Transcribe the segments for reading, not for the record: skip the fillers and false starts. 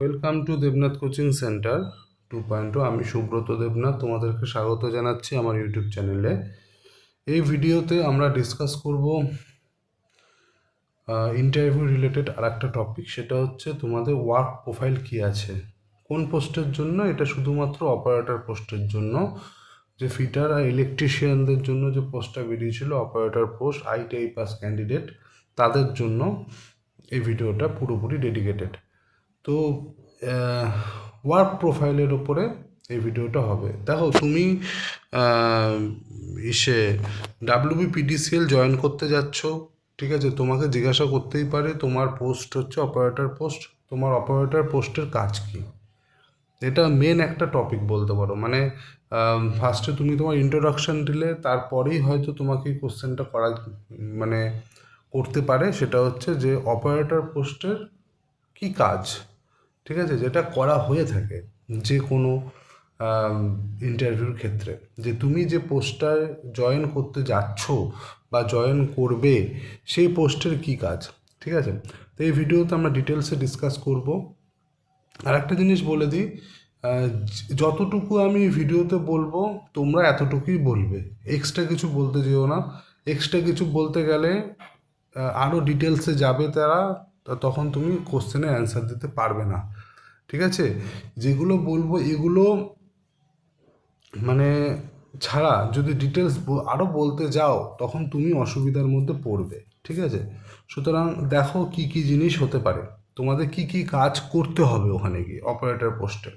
Welcome to Debnath coaching centre 2.0। আমি সুব্রত দেবনাথ, তোমাদেরকে স্বাগত জানাচ্ছি আমার ইউটিউব চ্যানেলে। এই ভিডিওতে আমরা ডিসকাস করব ইন্টারভিউ রিলেটেড আর একটা টপিক, সেটা হচ্ছে তোমাদের ওয়ার্ক প্রোফাইল কী আছে, কোন পোস্টের জন্য। এটা শুধুমাত্র অপারেটর পোস্টের জন্য, যে ফিটার আর ইলেকট্রিশিয়ানদের জন্য যে পোস্টটা বেরিয়েছিল operator post, ITI pass candidate, তাদের জন্য এই ভিডিওটা পুরোপুরি ডেডিকেটেড। তো ওয়ার্ক প্রোফাইলের ওপরে এই ভিডিওটা হবে। দেখো, তুমি ইসে WBPDCL জয়েন করতে যাচ্ছ, ঠিক আছে? তোমাকে জিজ্ঞাসা করতেই পারে তোমার পোস্ট হচ্ছে অপারেটর পোস্ট, তোমার অপারেটর পোস্টের কাজ কী। এটা মেন একটা টপিক বলতে পারো। মানে ফার্স্টে তুমি তোমার ইন্ট্রোডাকশান দিলে, তারপরেই হয়তো তোমাকে এই কোশ্চেনটা করা মানে করতে পারে। সেটা হচ্ছে যে অপারেটর পোস্টের কী কাজ, ঠিক আছে, যেটা করা হয়ে থাকে যে কোনো ইন্টারভিউর ক্ষেত্রে, যে তুমি যে পোস্টটায় জয়েন করতে যাচ্ছ বা জয়েন করবে, সেই পোস্টের কী কাজ, ঠিক আছে? তো এই ভিডিওতে আমরা ডিটেলসে ডিসকাস করব। আর একটা জিনিস বলে দিই, যতটুকু আমি ভিডিওতে বলবো তোমরা এতটুকুই বলবে, এক্সট্রা কিছু বলতে যেও না। এক্সট্রা কিছু বলতে গেলে আরও ডিটেলসে যাবে তারা, তখন তুমি কোশ্চেনের অ্যান্সার দিতে পারবে না, ঠিক আছে? যেগুলো বলবো এগুলো মানে ছাড়া যদি ডিটেলস আরও বলতে যাও, তখন তুমি অসুবিধার মধ্যে পড়বে, ঠিক আছে? সুতরাং দেখো কি কি জিনিস হতে পারে, তোমাদের কি কি কাজ করতে হবে ওখানে গিয়ে অপারেটর পোস্টে।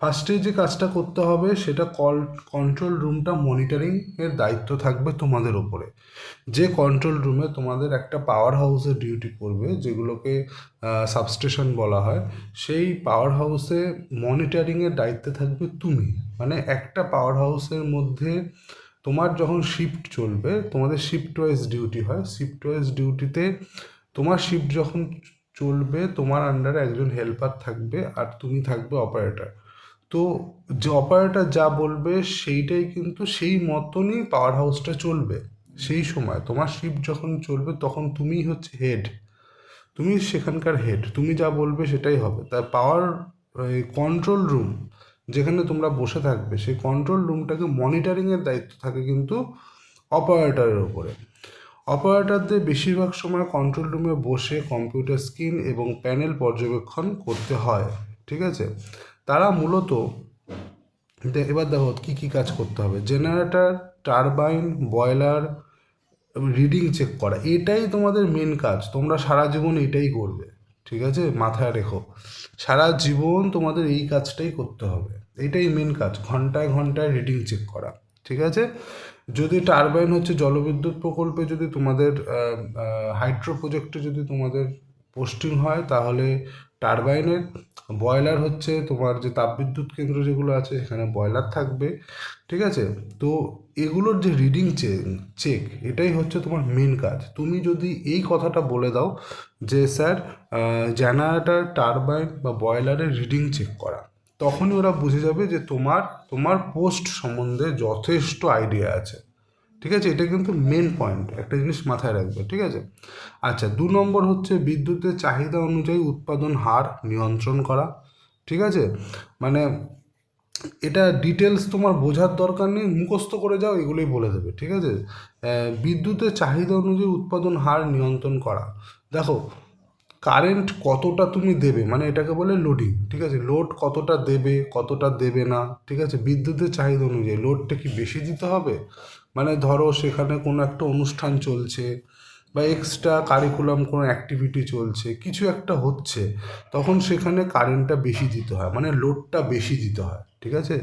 ফার্স্টে যে কাজটা করতে হবে সেটা কন্ট্রোল রুমটা মনিটরিংয়ের দায়িত্ব থাকবে তোমাদের ওপরে। যে কন্ট্রোল রুমে তোমাদের একটা পাওয়ার হাউসের ডিউটি করবে, যেগুলোকে সাবস্টেশন বলা হয়, সেই পাওয়ার হাউসে মনিটরিংয়ের দায়িত্বে থাকবে তুমি। মানে একটা পাওয়ার হাউসের মধ্যে তোমার যখন শিফট চলবে, তোমাদের শিফট ওয়াইজ ডিউটি হয়, শিফট ওয়াইজ ডিউটিতে তোমার শিফট যখন চলবে, তোমার আন্ডারে একজন হেল্পার থাকবে আর তুমি থাকবে অপারেটর। তো যে অপারেটর যা বলবে সেইটাই কিন্তু সেই মতনই পাওয়ার হাউসটা চলবে। সেই সময় তোমার শিফট যখন চলবে, তখন তুমিই হচ্ছে হেড, তুমি সেখানকার হেড, তুমি যা বলবে সেটাই হবে। তাই পাওয়ার কন্ট্রোল রুম যেখানে তোমরা বসে থাকবে, সেই কন্ট্রোল রুমটাকে মনিটরিংয়ের দায়িত্ব থাকে কিন্তু অপারেটরের ওপরে। অপারেটরদের বেশিরভাগ সময় কন্ট্রোল রুমে বসে কম্পিউটার স্ক্রিন এবং প্যানেল পর্যবেক্ষণ করতে হয়, ঠিক আছে? তারা মূলত এবার দেখো কী কী কাজ করতে হবে। Generator, turbine, boiler reading check করা, এটাই তোমাদের মেন কাজ। তোমরা সারা জীবন এটাই করবে, ঠিক আছে? মাথায় রেখো, সারা জীবন তোমাদের এই কাজটাই করতে হবে, এটাই মেন কাজ, ঘন্টায় ঘন্টায় রিডিং চেক করা, ঠিক আছে? যদি টারবাইন হচ্ছে জলবিদ্যুৎ প্রকল্পে, যদি তোমাদের হাইড্রো প্রজেক্টে যদি তোমাদের পোস্টিং হয়, তাহলে টারবাইনের। বয়লার হচ্ছে তোমার যে তাপবিদ্যুৎ কেন্দ্র যেগুলো আছে, সেখানে বয়লার থাকবে, ঠিক আছে? তো এগুলোর যে রিডিং চেক, এটাই হচ্ছে তোমার মেন কাজ। তুমি যদি এই কথাটা বলে দাও যে স্যার জেনারেটর, টারবাইন বা বয়লারের রিডিং চেক করা, তখনই ওরা বুঝে যাবে যে তোমার তোমার পোস্ট সম্বন্ধে যথেষ্ট আইডিয়া আছে, ঠিক আছে? এটা কিন্তু মেন পয়েন্ট, একটা জিনিস মাথায় রাখবে, ঠিক আছে? আচ্ছা, 2 নম্বর হচ্ছে বিদ্যুতের চাহিদা অনুযায়ী উৎপাদন হার নিয়ন্ত্রণ করা, ঠিক আছে? মানে এটা ডিটেলস তোমার বোঝার দরকার নেই, মুখস্থ করে যাও, এগুলোই বলে দেবে, ঠিক আছে? বিদ্যুতের চাহিদা অনুযায়ী উৎপাদন হার নিয়ন্ত্রণ করা। দেখো, কারেন্ট কতটা তুমি দেবে, মানে এটাকে বলে লোডিং, ঠিক আছে? লোড কতটা দেবে, কতটা দেবে না, ঠিক আছে? বিদ্যুতের চাহিদা অনুযায়ী লোডটা কি বেশি দিতে হবে? মানে ধরো সেখানে কোনো একটা অনুষ্ঠান চলছে বা এক্সট্রা কারিকুলাম কোনো অ্যাক্টিভিটি চলছে, কিছু একটা হচ্ছে, তখন সেখানে কারেন্টটা বেশি দিতে হয়, মানে লোডটা বেশি দিতে হয়, ঠিক আছে?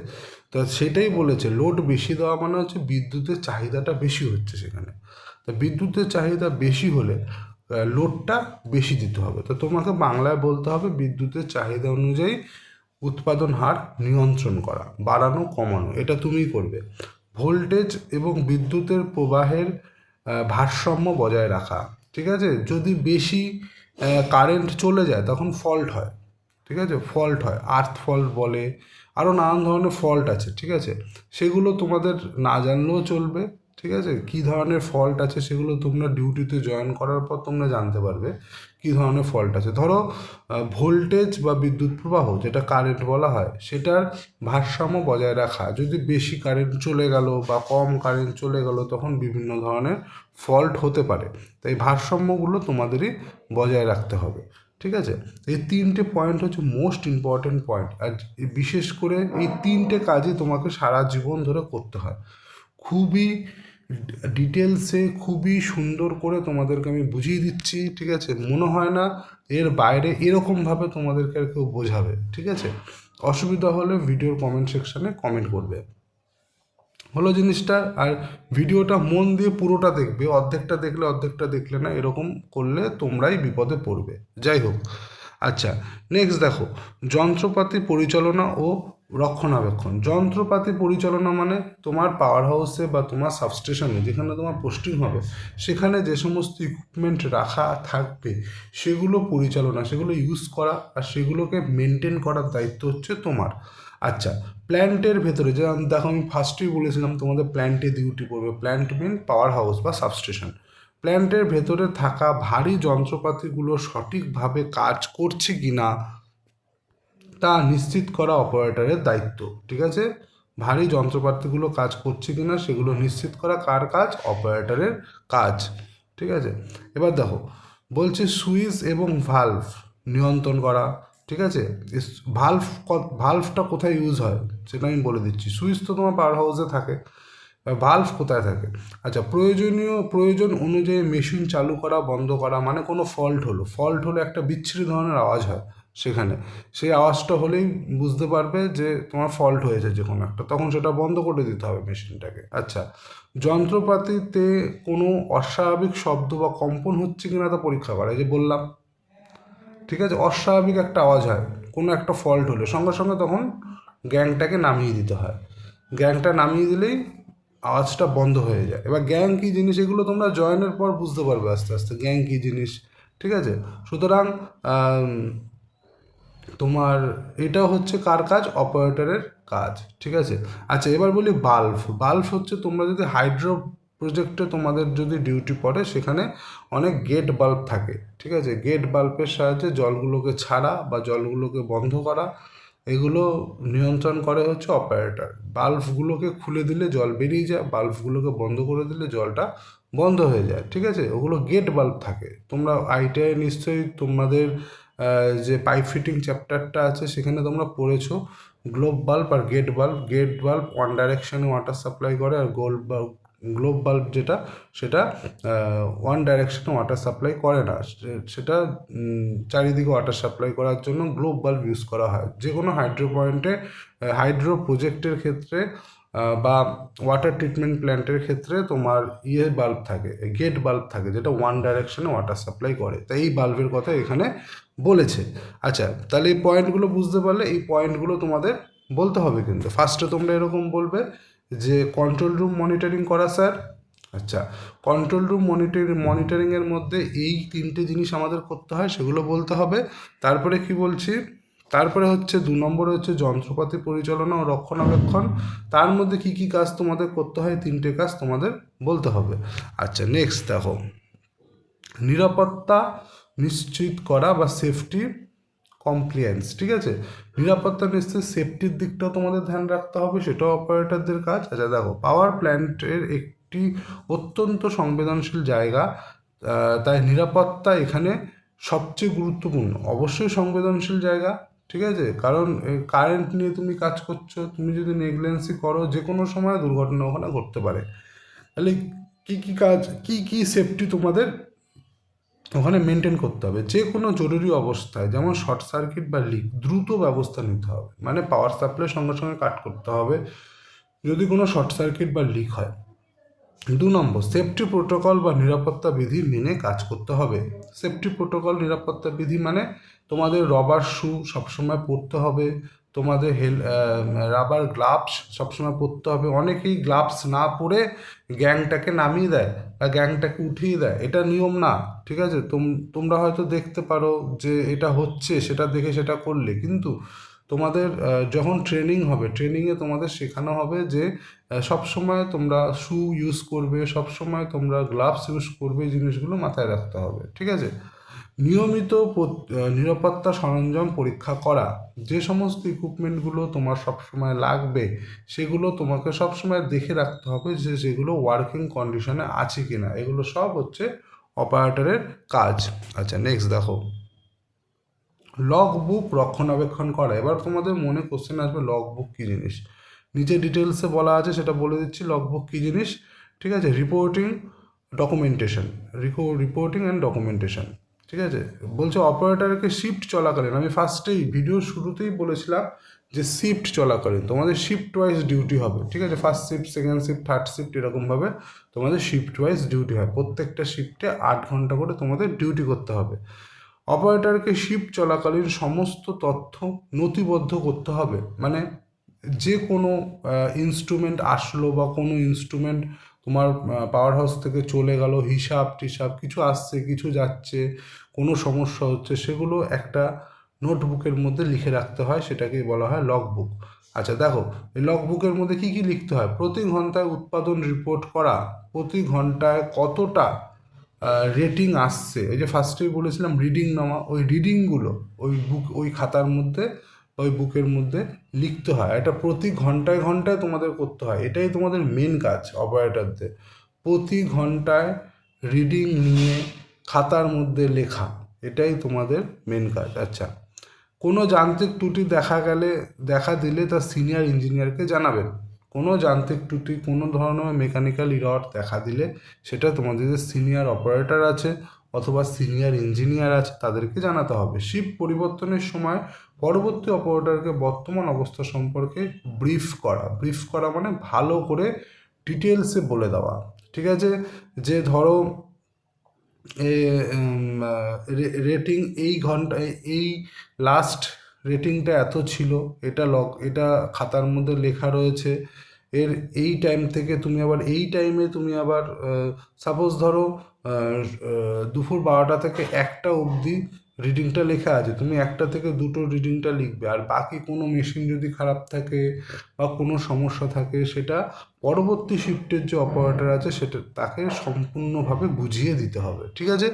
তো সেটাই বলেছে, লোড বেশি দেওয়া মানে হচ্ছে বিদ্যুতের চাহিদাটা বেশি হচ্ছে সেখানে। তা বিদ্যুতের চাহিদা বেশি হলে লোডটা বেশি দিতে হবে। তো তোমাকে বাংলায় বলতে হবে বিদ্যুতের চাহিদা অনুযায়ী উৎপাদন হার নিয়ন্ত্রণ করা, বাড়ানো কমানো, এটা তুমিই করবে। ভোল্টেজ এবং বিদ্যুতের প্রবাহের ভারসাম্য বজায় রাখা, ঠিক আছে? যদি বেশি কারেন্ট চলে যায়, তখন ফল্ট হয়, ঠিক আছে? ফল্ট হয়, আর্থ ফল্ট বলে, আরও নানান ধরনের ফল্ট আছে, ঠিক আছে? সেগুলো তোমাদের না জানলেও চলবে, ঠিক আছে, কী ধরনের ফল্ট আছে সেগুলো তোমরা ডিউটিতে জয়েন করার পর তোমরা জানতে পারবে কী ধরনের ফল্ট আছে। ধরো ভোল্টেজ বা বিদ্যুৎ প্রবাহ, যেটা কারেন্ট বলা হয়, সেটার ভারসাম্য বজায় রাখা, যদি বেশি কারেন্ট চলে গেল বা কম কারেন্ট চলে গেল তখন বিভিন্ন ধরনের ফল্ট হতে পারে। তাই ভারসাম্যগুলো তোমাদেরই বজায় রাখতে হবে। ঠিক আছে, এই তিনটে পয়েন্ট হচ্ছে মোস্ট ইম্পর্ট্যান্ট পয়েন্ট, আর বিশেষ করে এই তিনটে কাজই তোমাকে সারা জীবন ধরে করতে হয়। খুবই ডিটেলসে খুবই সুন্দর করে তোমাদেরকে আমি বুঝিয়ে দিচ্ছি। ঠিক আছে, মনে হয় না এর বাইরে এরকমভাবে তোমাদেরকে আর কেউ বোঝাবে। ঠিক আছে, অসুবিধা হলে ভিডিওর কমেন্ট সেকশানে কমেন্ট করবে। হলো জিনিসটা। আর ভিডিওটা মন দিয়ে পুরোটা দেখবে, অর্ধেকটা দেখলে অর্ধেকটা দেখলে না, এরকম করলে তোমরাই বিপদে পড়বে। যাই হোক, আচ্ছা নেক্সট দেখো, যন্ত্রপাতি পরিচালনা ও রক্ষণাবেক্ষণ। যন্ত্রপাতি পরিচালনা মানে তোমার পাওয়ার হাউসে বা তোমার সাবস্টেশনে যেখানে তোমার পোস্টিং হবে সেখানে যে সমস্ত ইকুইপমেন্ট রাখা থাকবে সেগুলো পরিচালনা, সেগুলো ইউজ করা আর সেগুলোকে মেনটেন করার দায়িত্ব হচ্ছে তোমার। আচ্ছা, প্ল্যান্টের ভেতরে যে দেখো আমি ফার্স্টেই বলেছিলাম তোমাদের প্ল্যান্টে ডিউটি পড়বে। প্ল্যান্ট মিন পাওয়ার হাউস বা সাবস্টেশন। প্ল্যান্টের ভেতরে থাকা ভারী যন্ত্রপাতিগুলো সঠিকভাবে কাজ করছে কি না তা নিশ্চিত করা অপারেটরের দায়িত্ব। ঠিক আছে, ভারী যন্ত্রপাতিগুলো কাজ করছে কি না সেগুলো নিশ্চিত করা কার কাজ? অপারেটরের কাজ। ঠিক আছে, এবার দেখো বলছে সুইচ এবং ভালভ নিয়ন্ত্রণ করা। ঠিক আছে, ভালভটা কোথায় ইউজ হয় সেটা আমি বলে দিচ্ছি। সুইচ তো তোমার পাওয়ার হাউসে থাকে, ভালভ কোথায় থাকে? আচ্ছা, প্রয়োজন অনুযায়ী মেশিন চালু করা বন্ধ করা, মানে কোনো ফল্ট হলে একটা বিচ্ছিরি ধরনের আওয়াজ হয় সেখানে, সেই আওয়াজটা হলেই বুঝতে পারবে যে তোমার ফল্ট হয়েছে যে কোনো একটা, তখন সেটা বন্ধ করে দিতে হবে মেশিনটাকে। আচ্ছা, যন্ত্রপাতিতে কোনো অস্বাভাবিক শব্দ বা কম্পন হচ্ছে কিনা তা পরীক্ষা করা, এই যে বললাম। ঠিক আছে, অস্বাভাবিক একটা আওয়াজ হয় কোনো একটা ফল্ট হলে সঙ্গে সঙ্গে তখন গ্যাংটাকে নামিয়ে দিতে হয়। গ্যাংটা নামিয়ে দিলেই আওয়াজটা বন্ধ হয়ে যায়। এবার গ্যাং কী জিনিস এগুলো তোমরা জয়েনের পর বুঝতে পারবে আস্তে আস্তে গ্যাং কী জিনিস। ঠিক আছে, সুতরাং তোমার এটা হচ্ছে কার কাজ? অপারেটরের কাজ। ঠিক আছে, আচ্ছা এবার বলি বাল্ব হচ্ছে তোমরা যদি হাইড্রো প্রজেক্টে তোমাদের যদি ডিউটি পড়ে সেখানে অনেক গেট বাল্ব থাকে। ঠিক আছে, গেট বাল্বের সাহায্যে জলগুলোকে ছাড়া বা জলগুলোকে বন্ধ করা এগুলো নিয়ন্ত্রণ করে হচ্ছে অপারেটর। বাল্বগুলোকে খুলে দিলে জল বেরিয়ে যায়, বাল্বগুলোকে বন্ধ করে দিলে জলটা বন্ধ হয়ে যায়। ঠিক আছে, ওগুলো গেট বাল্ব থাকে। তোমরা আইটিআই নিশ্চয়ই তোমাদের যে পাইপ ফিটিং চ্যাপ্টারটা আছে সেখানে তোমরা পড়েছো গ্লোব বাল্ব আর gate bulb. Gate bulb one ডাইরেকশানে ওয়াটার সাপ্লাই করে, আর গ্লোব বাল্ব যেটা সেটা ওয়ান ডাইরেকশানে ওয়াটার সাপ্লাই করে না, সেটা চারিদিকে ওয়াটার সাপ্লাই করার জন্য গ্লোব বাল্ব ইউজ করা হয়। যে কোনো হাইড্রো প্রজেক্টের ক্ষেত্রে বা ওয়াটার ট্রিটমেন্ট প্ল্যান্টের ক্ষেত্রে তোমার বাল্ব থাকে, গেট বাল্ব থাকে, যেটা ওয়ান ডাইরেকশনে ওয়াটার সাপ্লাই করে। তাই এই বাল্বের কথা এখানে বলেছে। আচ্ছা, তাহলে এই পয়েন্টগুলো বুঝতে পারলে এই পয়েন্টগুলো তোমাদের বলতে হবে। কিন্তু ফার্স্টে তোমরা এরকম বলবে যে কন্ট্রোল রুম মনিটরিং করা স্যার। আচ্ছা, কন্ট্রোল রুম মনিটরিংয়ের মধ্যে এই তিনটে জিনিস আমাদের করতে হয়, সেগুলো বলতে হবে। তারপরে কি বলছি, তারপরে হচ্ছে 2 নম্বরে হচ্ছে যন্ত্রপাতি পরিচালনা ও রক্ষণাবেক্ষণ। তার মধ্যে কি কি কাজ তোমাদের করতে হয়, তিনটে কাজ তোমাদের বলতে হবে। আচ্ছা নেক্সট দেখো, নিরাপত্তা নিশ্চিত করা বা সেফটি কমপ্লিয়েন্স। ঠিক আছে, নিরাপত্তা নিশ্চিত, সেফটির দিকটাও তোমাদের ধ্যান রাখতে হবে, সেটাও অপারেটরদের কাজ। আচ্ছা দেখো, পাওয়ার প্ল্যান্টের একটি অত্যন্ত সংবেদনশীল জায়গা, তাই নিরাপত্তা এখানে সবচেয়ে গুরুত্বপূর্ণ। অবশ্যই সংবেদনশীল জায়গা। ঠিক আছে, কারণ কারেন্ট নিয়ে তুমি কাজ করছো, তুমি যদি নেগলেন্সি করো যে কোনো সময় দুর্ঘটনা ওখানে ঘটতে পারে। তাহলে কী কী কাজ, কী কী সেফটি তোমাদের ওখানে মেনটেন করতে হবে? যে কোনো জরুরি অবস্থায় যেমন শর্ট সার্কিট বা লিক দ্রুত ব্যবস্থা নিতে হবে, মানে পাওয়ার সাপ্লাই সঙ্গে সঙ্গে কাট করতে হবে যদি কোনো শর্ট সার্কিট বা লিক হয়। 2 নম্বর, সেফটি প্রোটোকল বা নিরাপত্তা বিধি মেনে কাজ করতে হবে। সেফটি প্রোটোকল নিরাপত্তা বিধি মানে তোমাদের রবার শু সবসময় পরতে হবে, তোমাদের রাবার গ্লাভস সবসময় পরতে হবে। অনেকেই গ্লাভস না পরে গ্যাংটাকে নামিয়ে দেয় বা গ্যাংটাকে উঠিয়ে দেয়, এটা নিয়ম না। ঠিক আছে, তোমরা হয়তো দেখতে পারো যে এটা হচ্ছে, সেটা দেখে সেটা করলে, কিন্তু তোমাদের যখন ট্রেনিং হবে, ট্রেনিংয়ে তোমাদের শেখানো হবে যে সবসময় তোমরা শু ইউজ করবে, সবসময় তোমরা গ্লাভস ইউজ করবে, এই জিনিসগুলো মাথায় রাখতে হবে, ঠিক আছে। নিয়মিত নিরাপত্তা সরঞ্জাম পরীক্ষা করা, যে সমস্ত ইকুইপমেন্টগুলো তোমার সবসময় লাগবে সেগুলো তোমাকে সবসময় দেখে রাখতে হবে যে সেগুলো ওয়ার্কিং কন্ডিশনে আছে কি না, এগুলো সব হচ্ছে অপারেটরের কাজ। আচ্ছা, নেক্সট দেখো, লগ বুক রক্ষণাবেক্ষণ করা। এবার তোমাদের মনে কোশ্চেন আসবে লগ বুক কী জিনিস, নিচে ডিটেলসে বলা আছে সেটা বলে দিচ্ছি লগ বুক কী জিনিস, ঠিক আছে। Reporting documentation, reporting and documentation, ঠিক আছে। বলছে অপারেটরকে শিফট চলাকালীন, আমি ফার্স্টেই ভিডিওর শুরুতেই বলেছিলাম যে শিফট চলাকালীন তোমাদের শিফট ওয়াইজ ডিউটি হবে, ঠিক আছে। First shift, second shift, third shift, এরকমভাবে তোমাদের শিফট ওয়াইজ ডিউটি হয়, প্রত্যেকটা শিফটে 8 ঘন্টা করে তোমাদের ডিউটি করতে হবে। অপারেটরকে শিফট চলাকালীন সমস্ত তথ্য নথিবদ্ধ করতে হবে, মানে যে কোনো ইনস্ট্রুমেন্ট আসলো বা কোনো ইনস্ট্রুমেন্ট তোমার পাওয়ার হাউস থেকে চলে গেল, হিসাব টিসাব কিছু আসছে কিছু যাচ্ছে, কোনো সমস্যা হচ্ছে, সেগুলো একটা নোটবুকের মধ্যে লিখে রাখতে হয়, সেটাকেই বলা হয় লগ বুক। আচ্ছা দেখো, এই লগ বুকের মধ্যে কী কী লিখতে হয়, প্রতি ঘন্টায় উৎপাদন রিপোর্ট করা, প্রতি ঘন্টায় কতটা রেটিং আসছে, এই যে ফার্স্টেই বলেছিলাম রিডিং নেওয়া, ওই রিডিংগুলো ওই খাতার মধ্যে ওই বুকের মধ্যে লিখতে হয়। এটা প্রতি ঘন্টায় ঘন্টায় তোমাদের করতে হয়, এটাই তোমাদের মেন কাজ অপারেটরদের, প্রতি ঘন্টায় রিডিং নিয়ে খাতার মধ্যে লেখা, এটাই তোমাদের মেন কাজ। আচ্ছা, কোনো যান্ত্রিক ত্রুটি দেখা দিলে তা সিনিয়র ইঞ্জিনিয়ারকে জানাবেন। কোনো যান্ত্রিক ত্রুটি, কোনো ধরনের মেকানিক্যাল ইরর দেখা দিলে সেটা তোমাদের যে সিনিয়র অপারেটর আছে অথবা সিনিয়র ইঞ্জিনিয়ার আছে তাদেরকে জানাতে হবে। শিফট পরিবর্তনের সময় পরবর্তী অপারেটরকে বর্তমান অবস্থা সম্পর্কে ব্রিফ করা মানে ভালো করে ডিটেলসে বলে দেওয়া, ঠিক আছে। যে ধরো রেটিং এই ঘন্টায় এই লাস্ট রেটিংটা এত ছিল, এটা খাতার মধ্যে লেখা রয়েছে, এর এই টাইম থেকে তুমি আবার এই টাইমে তুমি আবার সাপোজ ধরো দুপুর 12টা থেকে 1টা অবধি রিডিংটা লেখা আছে, তুমি 1টা থেকে 2টো রিডিংটা লিখবে, আর বাকি কোনো মেশিন যদি খারাপ থাকে বা কোনো সমস্যা থাকে সেটা পরবর্তী শিফটের যে অপারেটর আছে সেটা তাকে সম্পূর্ণভাবে বুঝিয়ে দিতে হবে, ঠিক আছে।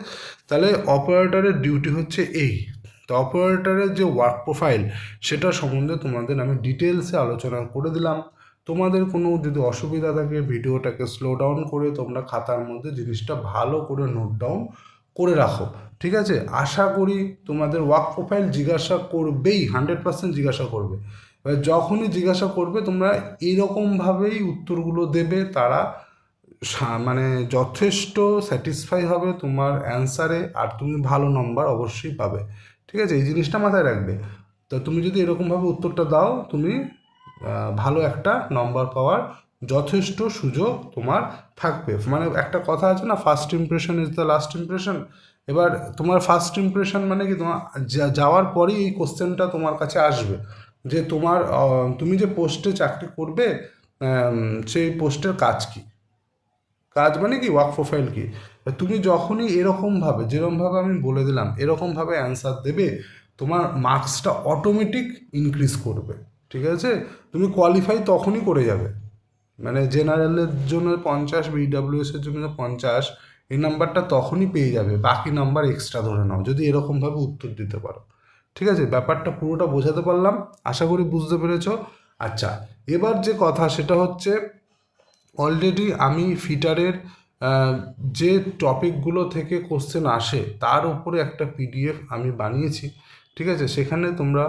তাহলে অপারেটরের ডিউটি হচ্ছে এই। তো অপারেটরের যে ওয়ার্ক প্রোফাইল সেটা সম্বন্ধে তোমাদের আমি ডিটেলসে আলোচনা করে দিলাম। তোমাদের কোনো যদি অসুবিধা থাকে ভিডিওটাকে স্লো ডাউন করে তোমরা খাতার মধ্যে জিনিসটা ভালো করে নোট ডাউন করে রাখো, ঠিক আছে। আশা করি তোমাদের ওয়ার্ক প্রোফাইল জিজ্ঞাসা করবেই, 100% জিজ্ঞাসা করবে। এবার যখনই জিজ্ঞাসা করবে তোমরা এইরকমভাবেই উত্তরগুলো দেবে, তারা মানে যথেষ্ট স্যাটিসফাই হবে তোমার অ্যান্সারে, আর তুমি ভালো নম্বর অবশ্যই পাবে, ঠিক আছে। এই জিনিসটা মাথায় রাখবে। তো তুমি যদি এরকমভাবে উত্তরটা দাও তুমি ভালো একটা নম্বর পাওয়ার যথেষ্ট সুযোগ তোমার থাকবে। মানে একটা কথা আছে না, first impression is the last impression. এবার তোমার ফার্স্ট ইমপ্রেশন মানে কি, তোমার যাওয়ার পরেই এই কোশ্চেনটা তোমার কাছে আসবে যে তুমি যে পোস্টে চাকরি করবে সেই পোস্টের কাজ কী, কাজ মানে কি, ওয়ার্ক প্রোফাইল কি। তুমি যখনই এরকমভাবে, যেরকমভাবে আমি বলে দিলাম এরকমভাবে অ্যান্সার দেবে, তোমার মার্কসটা অটোমেটিক ইনক্রিজ করবে, ঠিক আছে। তুমি কোয়ালিফাই তখনই করে যাবে, মানে জেনারেলের জন্য 50, বিডাব্লিউএসের জন্য 50, এই নাম্বারটা তখনই পেয়ে যাবে, বাকি নাম্বার এক্সট্রা ধরে নাও যদি এরকমভাবে উত্তর দিতে পারো, ঠিক আছে। ব্যাপারটা পুরোটা বোঝাতে পারলাম, আশা করি বুঝতে পেরেছো। আচ্ছা, এবার যে কথা সেটা হচ্ছে, অলরেডি আমি ফিটারের যে টপিকগুলো থেকে কোশ্চেন আসে তার উপরে একটা পিডিএফ আমি বানিয়েছি, ঠিক আছে। সেখানে তোমরা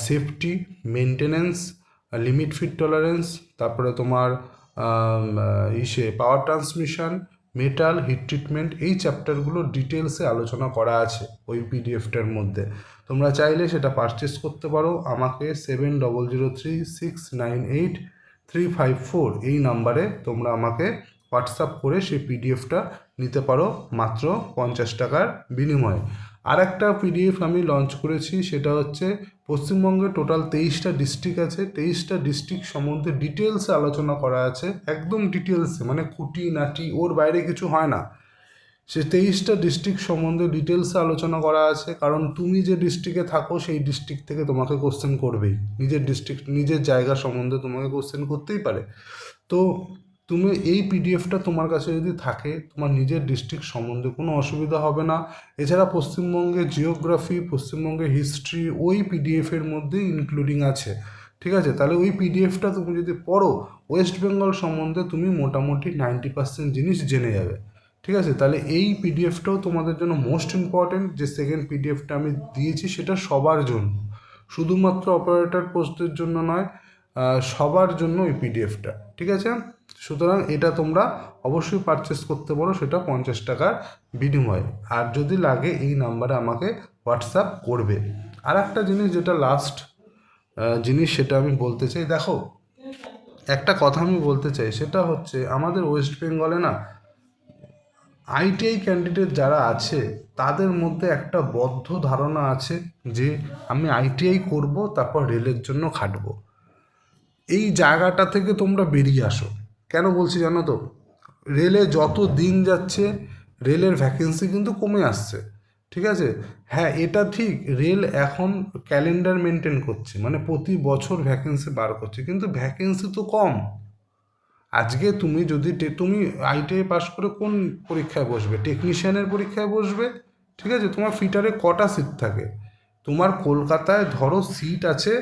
safety, maintenance, limit fit tolerance, তারপরে তোমার power transmission, metal, heat treatment, এই চ্যাপ্টারগুলো ডিটেলসে আলোচনা করা আছে ওই পিডিএফটার মধ্যে। তোমরা চাইলে সেটা পারচেস করতে পারো, আমাকে 7003698354 এই নাম্বারে তোমরা আমাকে হোয়াটসঅ্যাপ করে সেই পিডিএফটা নিতে পারো মাত্র 50 টাকার বিনিময়ে। আর একটা পিডিএফ আমি লঞ্চ করেছি, সেটা হচ্ছে পশ্চিমবঙ্গে টোটাল 23টা ডিস্ট্রিক্ট আছে, 23টা ডিস্ট্রিক্ট সম্বন্ধে ডিটেলসে আলোচনা করা আছে, একদম ডিটেলসে, মানে খুঁটি নাটি ওর বাইরে কিছু হয় না। সে 23টা ডিস্ট্রিক্ট সম্বন্ধে ডিটেলসে আলোচনা করা আছে, কারণ তুমি যে ডিস্ট্রিক্টে থাকো সেই ডিস্ট্রিক্ট থেকে তোমাকে কোশ্চেন করবেই, নিজের ডিস্ট্রিক্ট নিজের জায়গা সম্বন্ধে তোমাকে কোশ্চেন করতেই পারে। তো তুমি এই পিডিএফটা তোমার কাছে যদি থাকে, তোমার নিজের ডিস্ট্রিক্ট সম্বন্ধে কোনো অসুবিধা হবে না। এছাড়া পশ্চিমবঙ্গের জিওগ্রাফি, পশ্চিমবঙ্গের হিস্ট্রি ওই পিডিএফের মধ্যেই ইনক্লুডিং আছে, ঠিক আছে? তাহলে ওই পিডিএফটা তুমি যদি পড়ো, ওয়েস্ট বেঙ্গল সম্বন্ধে তুমি মোটামুটি 90% জিনিস জেনে যাবে, ঠিক আছে? তাহলে এই পিডিএফটাও তোমাদের জন্য মোস্ট ইম্পর্টেন্ট। যে সেকেন্ড পিডিএফটা আমি দিয়েছি সেটা সবার জন্য, শুধুমাত্র অপারেটর পোস্টের জন্য নয়, সবার জন্য এই পিডিএফটা, ঠিক আছে? সুতরাং এটা তোমরা অবশ্যই পারচেস করতে পারো, সেটা 50 টাকার বিনিময়ে। আর যদি লাগে এই নাম্বারে আমাকে হোয়াটসঅ্যাপ করবে। আর একটা জিনিস, যেটা লাস্ট জিনিস, সেটা আমি বলতে চাই। দেখো, একটা কথা আমি বলতে চাই, সেটা হচ্ছে আমাদের ওয়েস্ট বেঙ্গলে না আইটিআই ক্যান্ডিডেট যারা আছে তাদের মধ্যে একটা বদ্ধ ধারণা আছে যে আমি আইটিআই করব, তারপর রেলের জন্য খাটবো। এই জায়গাটা থেকে তোমরা বেরিয়ে আসো। কেন বলছি জানো তো? রেলে যত দিন যাচ্ছে রেলের ভ্যাকেন্সি কিন্তু কমে আসছে, ঠিক আছে? হ্যাঁ, এটা ঠিক, রেল এখন ক্যালেন্ডার মেনটেন করছে, মানে প্রতি বছর ভ্যাকেন্সি বার করছে, কিন্তু ভ্যাকেন্সি তো কম। আজকে তুমি যদি তুমি আইটিআই পাস করে কোন পরীক্ষায় বসবে? টেকনিশিয়ানের পরীক্ষায় বসবে, ঠিক আছে? তোমার ফিটারে কটা সিট থাকে? তোমার কলকাতায় ধরো সিট আছে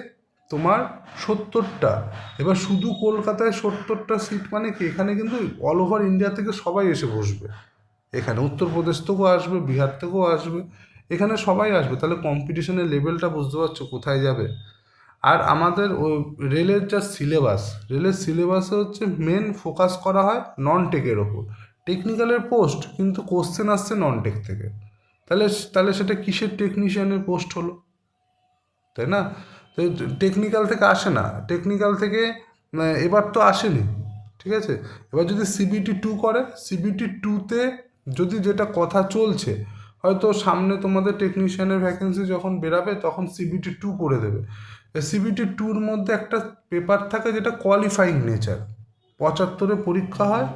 তোমার 70টা। এবার শুধু কলকাতায় 70টা সিট মানে কি? এখানে কিন্তু অল ওভার ইন্ডিয়া থেকে সবাই এসে বসবে। এখানে উত্তরপ্রদেশ থেকেও আসবে, বিহার থেকেও আসবে, এখানে সবাই আসবে। তাহলে কম্পিটিশনের লেভেলটা বুঝতে পারছো কোথায় যাবে? আর আমাদের ওই রেলের যা সিলেবাস, রেলের সিলেবাসে হচ্ছে মেন ফোকাস করা হয় নন টেকের ওপর। টেকনিক্যালের পোস্ট কিন্তু কোশ্চেন আসছে নন টেক থেকে। তাহলে তাহলে সেটা কিসের টেকনিশিয়ানের পোস্ট হলো, তাই না? তো টেকনিক্যাল থেকে আসে না, টেকনিক্যাল থেকে এবার তো আসেনি, ঠিক আছে? এবার যদি সিবিটি 2 করে, সিবিটি 2-তে যদি যেটা কথা চলছে, হয়তো সামনে তোমাদের টেকনিশিয়ানের ভ্যাকেন্সি যখন বেরাবে তখন সিবিটি 2 করে দেবে। সিবিটি 2-র মধ্যে একটা পেপার থাকে যেটা কোয়ালিফাইং নেচার, 75-এ পরীক্ষা হয়,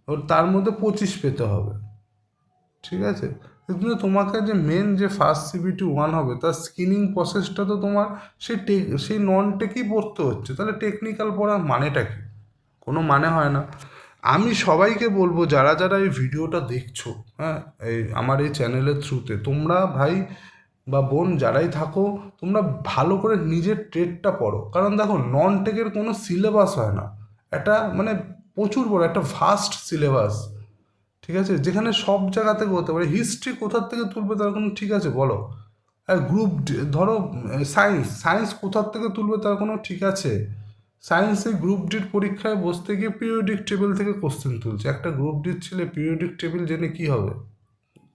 ওর তার মধ্যে 25 পেতে হবে, ঠিক আছে? কিন্তু তোমাকে যে মেন যে ফার্স্ট সিবিটি 1 হবে তার স্ক্রিনিং প্রসেসটা তো তোমার সেই নন টেকই পড়তে হচ্ছে। তাহলে টেকনিক্যাল পড়ার মানেটা কি? কোনো মানে হয় না। আমি সবাইকে বলবো, যারা যারা এই ভিডিওটা দেখছো, হ্যাঁ, এই আমার এই চ্যানেলের থ্রুতে, তোমরা ভাই বা বোন যারাই থাকো, তোমরা ভালো করে নিজের ট্রেডটা পড়ো। কারণ দেখো, নন টেকের কোনো সিলেবাস হয় না, এটা মানে প্রচুর বড় একটা ভাস্ট সিলেবাস, ঠিক আছে? যেখানে সব জায়গা থেকে হতে পারে। হিস্ট্রি কোথার থেকে তুলবে তার কোনো ঠিক আছে বলো? আর ধরো সায়েন্স, সায়েন্স কোথার থেকে তুলবে তার কোনো ঠিক আছে? সায়েন্সে গ্রুপ ডির পরীক্ষায় বসতে গিয়ে পিরিয়ডিক টেবিল থেকে কোশ্চেন তুলছে। একটা গ্রুপ ডির ছেলে পিরিয়ডিক টেবিল জেনে কী হবে?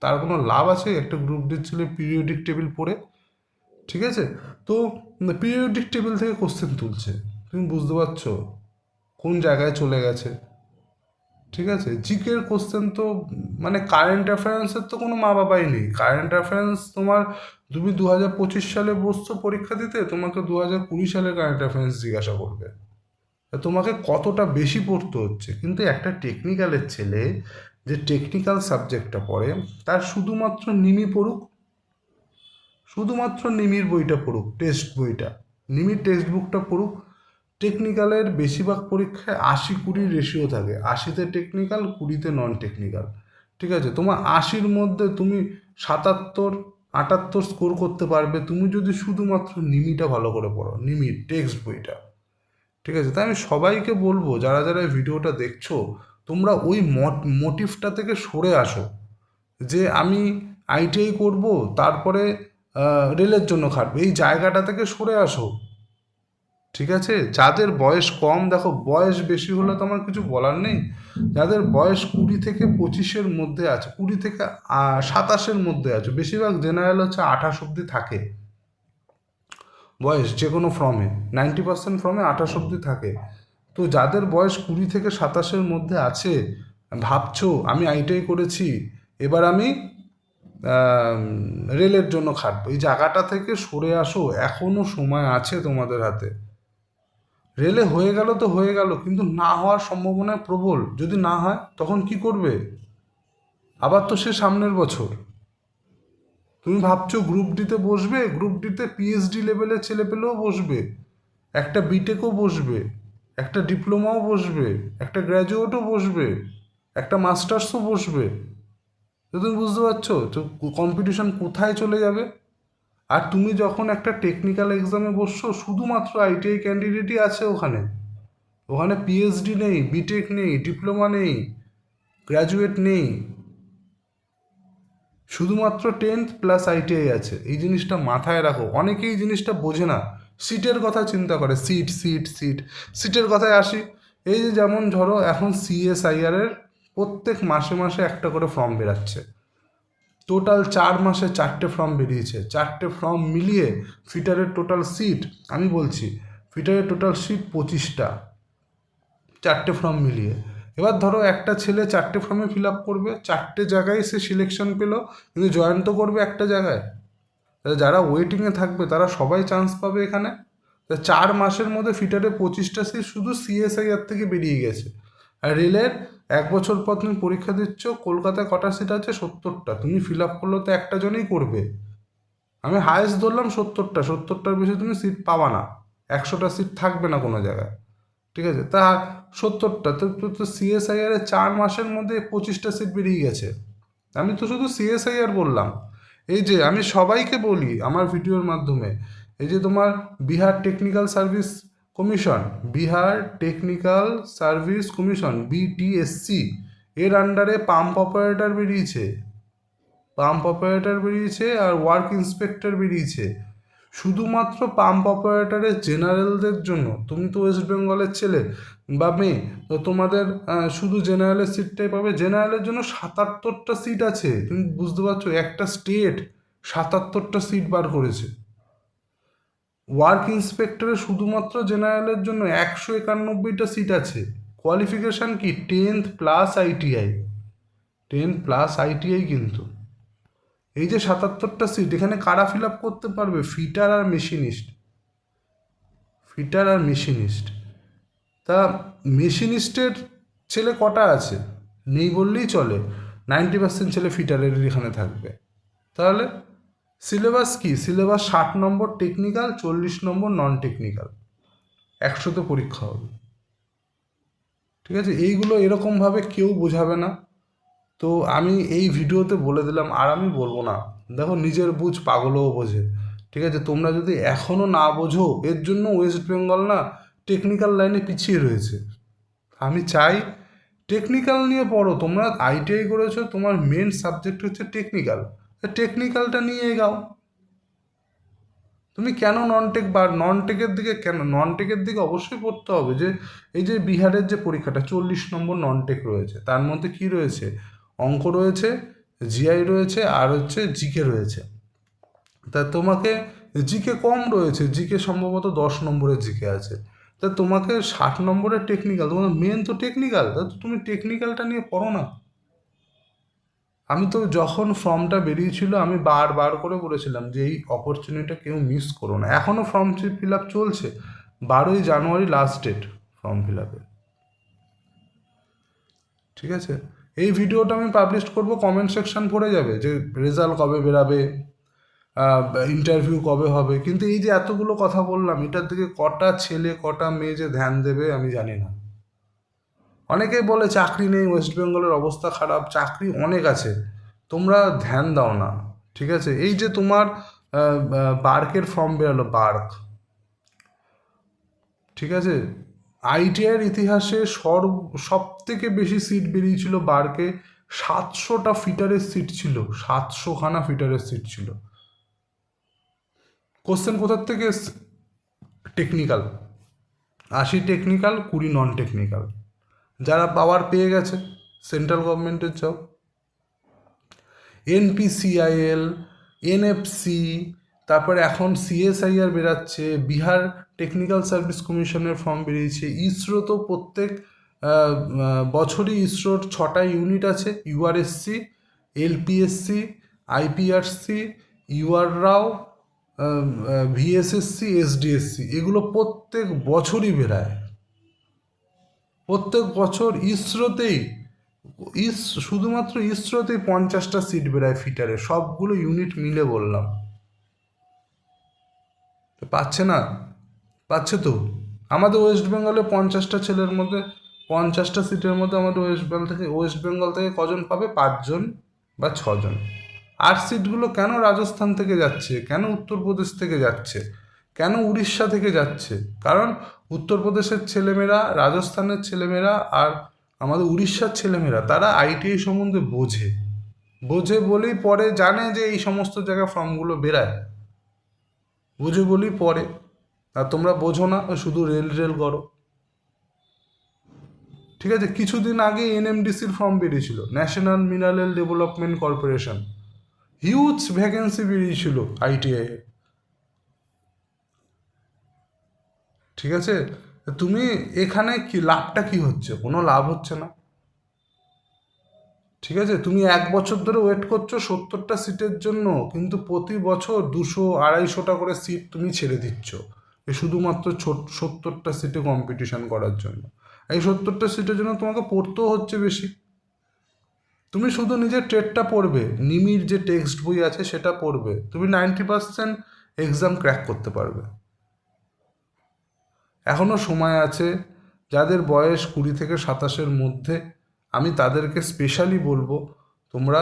তার কোনো লাভ আছে একটা গ্রুপ ডির ছেলে পিরিয়ডিক টেবিল পড়ে? ঠিক আছে? তো পিরিয়ডিক টেবিল থেকে কোশ্চেন তুলছে, তুমি বুঝতে পারছো কোন জায়গায় চলে গেছে? ঠিক আছে? জিকের কোশ্চেন তো মানে কারেন্ট অ্যাফেয়ার্সের তো কোনো মা বাবাই নেই। কারেন্ট অ্যাফেয়ার্স তোমার, তুমি 2025 সালে বসছো পরীক্ষা দিতে, তোমাকে 2020 সালের কারেন্ট অ্যাফেয়ার্স জিজ্ঞাসা করবে। তোমাকে কতটা বেশি পড়তে হচ্ছে। কিন্তু একটা টেকনিক্যালের ছেলে যে টেকনিক্যাল সাবজেক্টটা পড়ে, তার শুধুমাত্র নিমি পড়ুক, শুধুমাত্র নিমির বইটা পড়ুক, টেক্সট বইটা, নিমির টেক্সট বুকটা পড়ুক। টেকনিক্যালের বেশিরভাগ পরীক্ষায় 80-20 রেশিও থাকে, 80-তে টেকনিক্যাল, 20-তে নন টেকনিক্যাল, ঠিক আছে? তোমার 80-র মধ্যে তুমি 77-78 স্কোর করতে পারবে তুমি যদি শুধুমাত্র নিমিটা ভালো করে পড়ো, নিমির টেক্সট বইটা, ঠিক আছে? তাই আমি সবাইকে বলবো, যারা যারা এই ভিডিওটা দেখছো, তোমরা ওই মোটিভটা থেকে সরে আসো যে আমি আইটিআই করব, তারপরে রেলের জন্য খাটবে। এই জায়গাটা থেকে সরে আসো, ঠিক আছে? যাদের বয়স কম, দেখো বয়স বেশি হলে তো আমার কিছু বলার নেই। যাদের বয়স 20 থেকে 25-এর মধ্যে আছে, 20 থেকে 27-এর মধ্যে আছে, বেশিরভাগ জেনারেল হচ্ছে 28 অব্দি থাকে বয়স, যে কোনো ফর্মে 90% ফর্মে 28 অব্দি থাকে। তো যাদের বয়স 20 থেকে 27-এর মধ্যে আছে, ভাবছো আমি আইটিআই করেছি, এবার আমি রেলের জন্য খাটবো, এই জায়গাটা থেকে সরে আসো, এখনও সময় আছে তোমাদের হাতে। রেলে হয়ে গেল তো হয়ে গেল, কিন্তু না হওয়ার সম্ভাবনা প্রবল। যদি না হয় তখন কি করবে? আবার তো সে সামনের বছর। তুমি ভাবছো গ্রুপ ডিতে বসবে, গ্রুপ ডিতে পিএইচডি লেভেলের ছেলেপেলেও বসবে, একটা বিটেকও বসবে, একটা ডিপ্লোমাও বসবে, একটা গ্র্যাজুয়েটও বসবে, একটা মাস্টার্সও বসবে। তো তুমি বুঝতে পারছো তো কম্পিটিশন কোথায় চলে যাবে। আর তুমি যখন একটা টেকনিক্যাল এক্সামে বসছো, শুধুমাত্র আইটিআই ক্যান্ডিডেটই আছে ওখানে। ওখানে পিএইচডি নেই, বিটেক নেই, ডিপ্লোমা নেই, গ্র্যাজুয়েট নেই, শুধুমাত্র 10th প্লাস আইটিআই আছে। এই জিনিসটা মাথায় রাখো, অনেকেই এই জিনিসটা বোঝে না। সিটের কথা চিন্তা করে, সিট সিট সিট। সিটের কথায় আসি, এই যে যেমন ধরো এখন সিএসআইআরের প্রত্যেক মাসে মাসে একটা করে ফর্ম বেরাচ্ছে। টোটাল 4 মাসে 4টে ফর্ম বেরিয়েছে। 4টে ফর্ম মিলিয়ে ফিটারের টোটাল সিট, আমি বলছি ফিটারের টোটাল সিট 25টা, 4টে ফর্ম মিলিয়ে। এবার ধরো একটা ছেলে 4টে ফর্মে ফিল আপ করবে, 4টে জায়গায় সে সিলেকশন পেলো, কিন্তু জয়েন তো করবে একটা জায়গায়। যারা ওয়েটিংয়ে থাকবে তারা সবাই চান্স পাবে এখানে। 4 মাসের মধ্যে ফিটারে 25টা সিট শুধু সিএসআইআর থেকে বেরিয়ে গেছে। আর রেলের 1 বছর পর তুমি পরীক্ষা দিচ্ছ, কলকাতায় কটা সিট আছে? 70টা। তুমি ফিল আপ করলেও তো একটা জনই করবে। আমি হায়েস্ট ধরলাম 70টা, 70টার বেশি তুমি সিট পাবা না, 100টা সিট থাকবে না কোনো জায়গায়। ঠিক আছে, তা 70টা তো তো সিএসআইআর 4 মাসের মধ্যে 25টা সিট বেরিয়ে গেছে। আমি তো শুধু সিএসআইআর বললাম। এই যে আমি সবাইকে বলি আমার ভিডিওর মাধ্যমে, এই যে তোমার Bihar technical service commission, Bihar technical service commission BTSC, এর আন্ডারে পাম্প অপারেটর বেরিয়েছে, পাম্প অপারেটর বেরিয়েছে আর ওয়ার্ক ইন্সপেক্টর বেরিয়েছে। শুধুমাত্র পাম্প অপারেটরের জেনারেলদের জন্য, তুমি তো ওয়েস্ট বেঙ্গলের ছেলে বা মেয়ে, তো তোমাদের শুধু জেনারেলের সিটটাই পাবে। জেনারেলের জন্য 77টা সিট আছে। তুমি বুঝতে পারছো, একটা স্টেট 77টা সিট বার করেছে। ওয়ার্ক ইন্সপেক্টরে শুধুমাত্র জেনারেলের জন্য 191টা সিট আছে। কোয়ালিফিকেশান কি? 10th plus ITI, 10 plus ITI. কিন্তু এই যে 77টা সিট, এখানে কারা ফিল আপ করতে পারবে? ফিটার আর মেশিনিস্ট, ফিটার আর মেশিনিস্ট। তা মেশিনিস্টের ছেলে কটা আছে? নেই বললেই চলে। 90% ছেলে ফিটারের এখানে থাকবে। তাহলে সিলেবাস কি? সিলেবাস 60 নম্বর টেকনিক্যাল, 40 নম্বর নন টেকনিক্যাল, 100তে পরীক্ষা হবে। ঠিক আছে, এইগুলো এরকমভাবে কেউ বোঝাবে না। তো আমি এই ভিডিওতে বলে দিলাম, আর আমি বলবো না। দেখো, নিজের বুঝ পাগলও বোঝে। ঠিক আছে, তোমরা যদি এখনও না বোঝো, এর জন্য ওয়েস্ট বেঙ্গল না টেকনিক্যাল লাইনে পিছিয়ে রয়েছে। আমি চাই টেকনিক্যাল নিয়ে পড়ো। তোমরা আইটিআই করেছো, তোমার মেন সাবজেক্ট হচ্ছে টেকনিক্যাল, টেকনিক্যালটা নিয়ে এগাও। তুমি কেন নন টেক বা নন টেকের দিকে কেন? নন টেকের দিকে অবশ্যই পড়তে হবে। যে এই যে বিহারের যে পরীক্ষাটা 40 নম্বর নন টেক রয়েছে, তার মধ্যে কি রয়েছে? অঙ্ক রয়েছে, জিআই রয়েছে, আর হচ্ছে জিকে রয়েছে। তা তোমাকে জিকে কম রয়েছে, জিকে সম্ভবত 10 নম্বরের জিকে আছে। তা তোমাকে 60 নম্বরের টেকনিক্যাল, তোমাদের মেন তো টেকনিক্যাল, তা তো তুমি টেকনিক্যালটা নিয়ে পড়ো না। আমি তো যখন ফর্মটা বেরিয়েছিল আমি বারবার করে বলেছিলাম যে এই অপরচুনিটিটা কেউ মিস করো না। এখনও ফর্ম ফিল আপ চলছে, 12ই জানুয়ারি লাস্ট ডেট ফর্ম ফিল আপের। ঠিক আছে, এই ভিডিওটা আমি পাবলিশ করব, কমেন্ট সেকশন ভরে যাবে যে রেজাল্ট কবে বেরাবে, ইন্টারভিউ কবে হবে। কিন্তু এই যে এতগুলো কথা বললাম, এটার দিকে কটা ছেলে কটা মেয়ে যে ধ্যান দেবে আমি জানি না। অনেকেই বলে চাকরি নেই, ওয়েস্ট বেঙ্গলের অবস্থা খারাপ। চাকরি অনেক আছে, তোমরা ধ্যান দাও না। ঠিক আছে, এই যে তোমার বার্কের ফর্ম বেরোলো, বার্ক। ঠিক আছে, আইটিআইয়ের ইতিহাসে সব থেকে বেশি সিট বেরিয়েছিল বার্কে। 700টা ফিটারের সিট ছিল, 700খানা ফিটারের সিট ছিল। কোশ্চেন কোথার থেকে? টেকনিক্যাল। 80 technical, 20 non technical. যারা পাওয়ার পেয়ে গেছে সেন্ট্রাল গভর্নমেন্টের জব, এনপিসিআইএল, এনএফসি, তারপরে এখন সিএসআইআর বেরাচ্ছে, বিহার টেকনিক্যাল সার্ভিস কমিশনের ফর্ম বেরিয়েছে। ইসরো তো প্রত্যেক বছরই ইসরোর 6টা ইউনিট আছে, ইউআরএসসি, এলপিএসসি, আইপিআরসি, ইউআর রাও, ভিএসএসসি, এসডিএসসি। এগুলো প্রত্যেক বছরই বেরায়। প্রত্যেক বছর ইসরোতেই ইস শুধুমাত্র ইসরোতেই 50টা সিট বেরায় ফিটারে, সবগুলো ইউনিট মিলে বললাম। পাচ্ছে না? পাচ্ছে তো। আমাদের ওয়েস্ট বেঙ্গলে 50টা ছেলের মধ্যে 50টা সিটের মধ্যে আমাদের ওয়েস্ট বেঙ্গল থেকে কজন পাবে? 5জন বা 6জন। আর সিটগুলো কেন রাজস্থান থেকে যাচ্ছে, কেন উত্তরপ্রদেশ থেকে যাচ্ছে, কেন উড়িষ্যা থেকে যাচ্ছে? কারণ উত্তরপ্রদেশের ছেলেমেয়েরা, রাজস্থানের ছেলেমেয়েরা আর আমাদের উড়িষ্যার ছেলেমেয়েরা তারা আইটিআই সম্বন্ধে বোঝে, বোঝে বলেই পরে জানে যে এই সমস্ত জায়গায় ফর্মগুলো বেরায়, বুঝে বলেই পরে। আর তোমরা বোঝো না, শুধু রেল রেল করো। ঠিক আছে, কিছুদিন আগে এনএমডিসির ফর্ম বেরিয়েছিল, national mineral development corporation, huge vacancy বেরিয়েছিল আইটিআই এ। ঠিক আছে, তুমি এখানে কি লাভটা কি হচ্ছে? কোনো লাভ হচ্ছে না। ঠিক আছে, তুমি 1 বছর ধরে ওয়েট করছো 70টা সিটের জন্য, কিন্তু প্রতি বছর 200-250টা করে সিট তুমি ছেড়ে দিচ্ছ এই শুধুমাত্র 70টা সিটে কম্পিটিশন করার জন্য। এই 70টা সিটের জন্য তোমাকে পড়তেও হচ্ছে বেশি। তুমি শুধু নিজের টেটটা পড়বে, নিমির যে টেক্সট বই আছে সেটা পড়বে, তুমি 90% এক্সাম ক্র্যাক করতে পারবে। এখনও সময় আছে। যাদের বয়স 20 থেকে 27-এর মধ্যে, আমি তাদেরকে স্পেশালি বলবো, তোমরা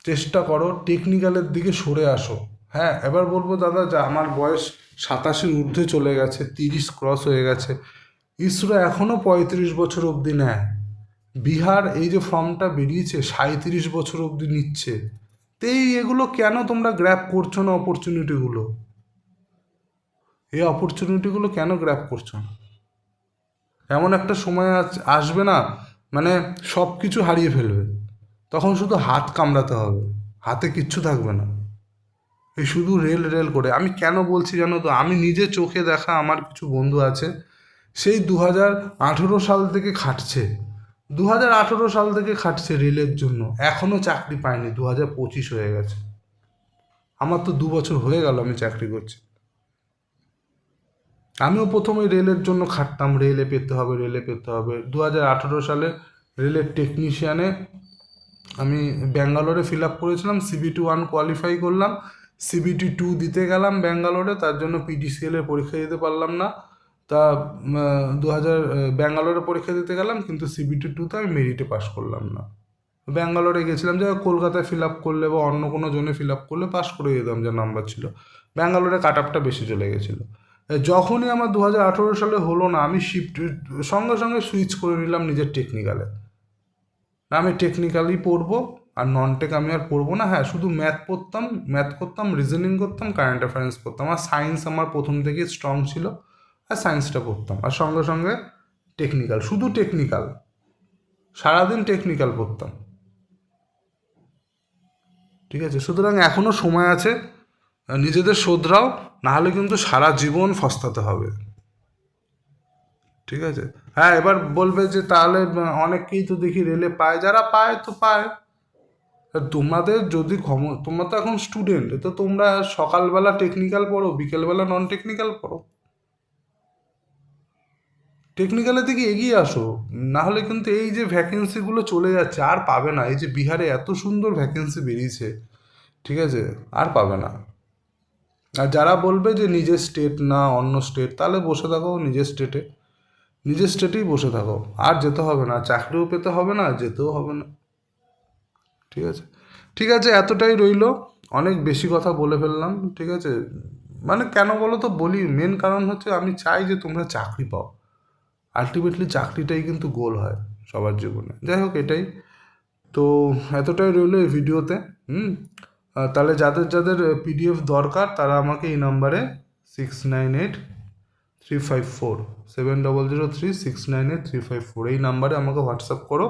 চেষ্টা করো টেকনিক্যালের দিকে সরে আসো। হ্যাঁ, এবার বলবো দাদা যা আমার বয়স 27-এর ঊর্ধ্বে চলে গেছে, 30 ক্রস হয়ে গেছে, ইসরো এখনও 35 বছর অবধি নেয়। বিহার এই যে ফর্মটা বেরিয়েছে 37 বছর অবধি নিচ্ছে। তো এগুলো কেন তোমরা গ্র্যাব করছো না অপরচুনিটিগুলো? এই অপরচুনিটিগুলো কেন গ্র্যাব করছো না? এমন একটা সময় আসবে না, মানে সব কিছু হারিয়ে ফেলবে, তখন শুধু হাত কামড়াতে হবে, হাতে কিচ্ছু থাকবে না। এই শুধু রেল রেল করে। আমি কেন বলছি জানো তো? আমি নিজে চোখে দেখা আমার কিছু বন্ধু আছে, সেই 2018 সাল থেকে খাটছে, 2018 সাল থেকে খাটছে রেলের জন্য, এখনও চাকরি পায়নি, 2025 হয়ে গেছে। আমার তো 2 বছর হয়ে গেল আমি চাকরি করছি। আমিও প্রথমে রেলের জন্য খাটতাম, রেলে পেতে হবে, রেলে পেতে হবে। 2018 সালে রেলের টেকনিশিয়ানে আমি ব্যাঙ্গালোরে ফিল আপ করেছিলাম, CBT-1 কোয়ালিফাই করলাম, CBT-2 দিতে গেলাম ব্যাঙ্গালোরে, তার জন্য PDCL-এর পরীক্ষা দিতে পারলাম না। তা 2000 ব্যাঙ্গালোরে পরীক্ষা দিতে গেলাম, কিন্তু CBT-2তে আমি মেরিটে পাস করলাম না। ব্যাঙ্গালোরে গেছিলাম, যে কলকাতায় ফিল আপ করলে বা অন্য কোনো জোনে ফিল আপ করলে পাস করে যেতাম, যা নাম্বার ছিল। ব্যাঙ্গালোরে কাট আপটা বেশি চলে গেছিলো। যখনই আমার 2018 সালে হলো না, আমি সঙ্গে সঙ্গে সুইচ করে নিলাম নিজের টেকনিক্যালে। না, আমি টেকনিক্যালি পড়বো, আর নন টেক আমি আর পড়বো না। হ্যাঁ, শুধু ম্যাথ পড়তাম, ম্যাথ করতাম, রিজনিং করতাম, কারেন্ট অ্যাফেয়ার্স পড়তাম। আর সায়েন্স আমার প্রথম থেকেই স্ট্রং ছিল, আর সায়েন্সটা পড়তাম। আর সঙ্গে সঙ্গে টেকনিক্যাল, শুধু টেকনিক্যাল, সারাদিন টেকনিক্যাল পড়তাম। ঠিক আছে, সুতরাং এখনও সময় আছে, নিজেদের শোধরাও, নাহলে কিন্তু সারা জীবন ফস্তাতে হবে। ঠিক আছে। হ্যাঁ, এবার বলবে যে তাহলে অনেককেই তো দেখি রেলে পায়, যারা পায় তো পায়। তোমাদের যদি তোমরা তো এখন স্টুডেন্ট, তো তোমরা সকালবেলা টেকনিক্যাল পড়ো, বিকেলবেলা নন টেকনিক্যাল পড়ো, টেকনিক্যালের দিকে এগিয়ে আসো। না হলে কিন্তু এই যে ভ্যাকেন্সিগুলো চলে যাচ্ছে, আর পাবে না। এই যে বিহারে এত সুন্দর ভ্যাকেন্সি বেরিয়েছে, ঠিক আছে, আর পাবে না। আর যারা বলবে যে নিজের স্টেট না অন্য স্টেট, তাহলে বসে থাকো নিজের স্টেটে, নিজের স্টেটেই বসে থাকো, আর যেতে হবে না, চাকরিও পেতে হবে না, যেতেও হবে না। ঠিক আছে, ঠিক আছে, এতটাই রইলো। অনেক বেশি কথা বলে ফেললাম, ঠিক আছে। মানে কেন বলো তো বলি, মেন কারণ হচ্ছে আমি চাই যে তোমরা চাকরি পাও। আলটিমেটলি চাকরিটাই কিন্তু গোল হয় সবার জীবনে। যাই হোক, এটাই তো, এতটাই রইলো এই ভিডিওতে। তাহলে যাদের যাদের PDF দরকার, তারা আমাকে এই নাম্বারে 698354 7003698354 এই নাম্বারে আমাকে হোয়াটসঅ্যাপ করো,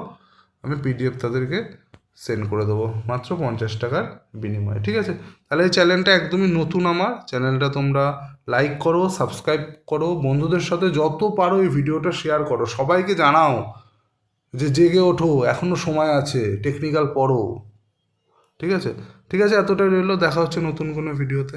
আমি PDF তাদেরকে সেন্ড করে দেবো, মাত্র 50 টাকার বিনিময়ে। ঠিক আছে, তাহলে এই চ্যানেলটা একদমই নতুন, আমার চ্যানেলটা তোমরা লাইক করো, সাবস্ক্রাইব করো, বন্ধুদের সাথে যত পারো এই ভিডিওটা শেয়ার করো, সবাইকে জানাও যে জেগে ওঠো, এখনও সময় আছে, টেকনিক্যাল পড়ো। ঠিক আছে, ঠিক আছে, এতটাই রইলো, দেখা হচ্ছে নতুন কোনো ভিডিওতে।